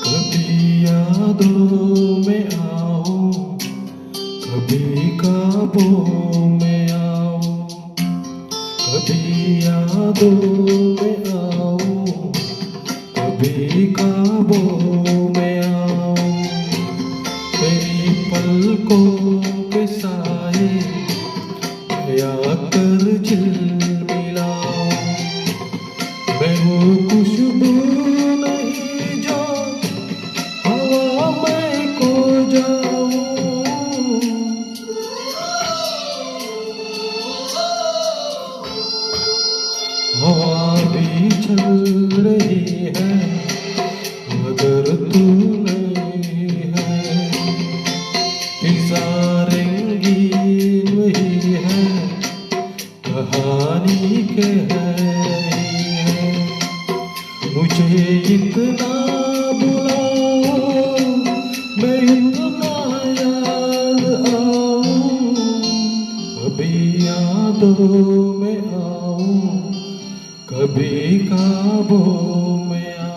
कभी यादों में आओ, कभी ख्वाबों में आओ, कभी यादों में आओ, कभी ख्वाबों में आओ। तेरी पलकों के साए आकर झिलमिलाओ। मैं हूँ खुशबू नहीं जो हवा में खो जाऊं। हवा भी चल रही है मगर तू नहीं है। फिजा रंगीन वही है, कहानी कह रही है। मुझे इतना बुलाओ, मैं इतना याद आऊं। कभी यादों में आऊं, कभी ख्वाबों में आऊं।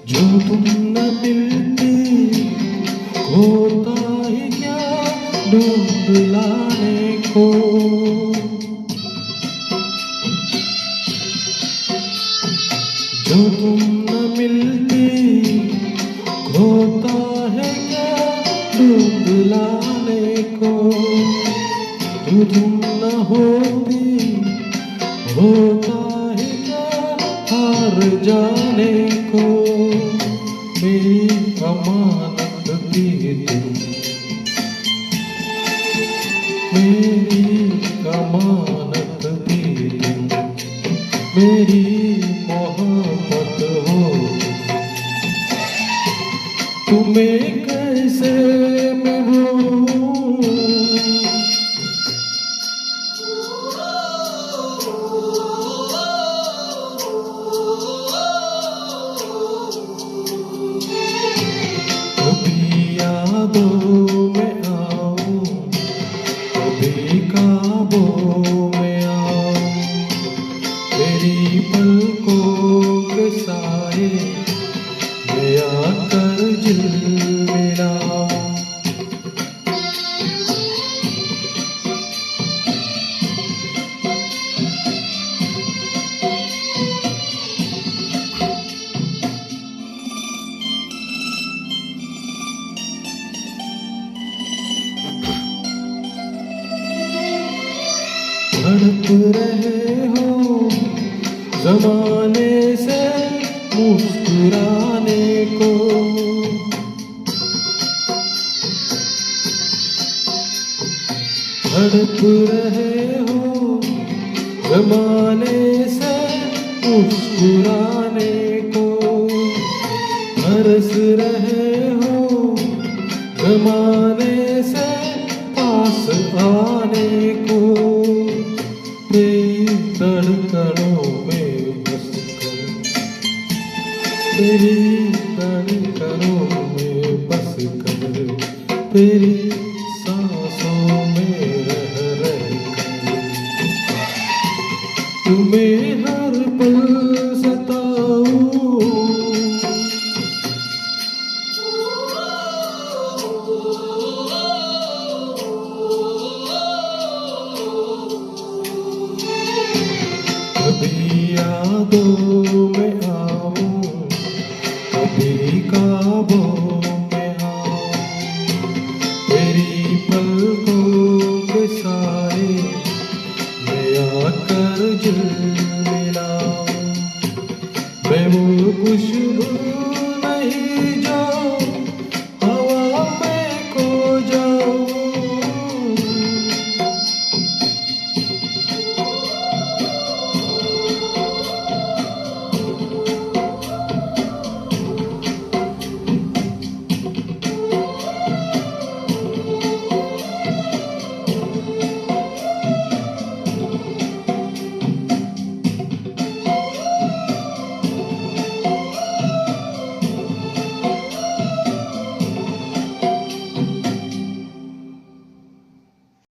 जो तुम न मिलती होता ही क्या ढूंढ लाने को। जो तुम न मिलती होता है क्या ढूंढ लाने को। जो तुम न होती होता है क्या हार जाने को। मेरी अमानत थी तुम, मेरी अमानत थी तुम, मेरी मोहब्बत हो। तुम्हें कैसे मैं भूलूं। कभी यादों में आऊं, कभी ख्वाबों में आऊं। तेरी पलकों के साए में आकर झिलमिलाऊं। तड़प रहे हो ज़माने से मुस्कुराने को। तड़प रहे हो ज़माने से मुस्कुराने को। तरस रहे हो ज़माने से पास आने को। तेरी धड़कनों में बस कर, तेरी धड़कनों में बस कर, तेरी सांसों में रह कर। तुम्हें हर पल सताऊं। कभी यादों में आऊं, कभी ख्वाबों में आऊं। तेरी पलकों के साए में आकर झिलमिलाऊं मैं वो खुशबू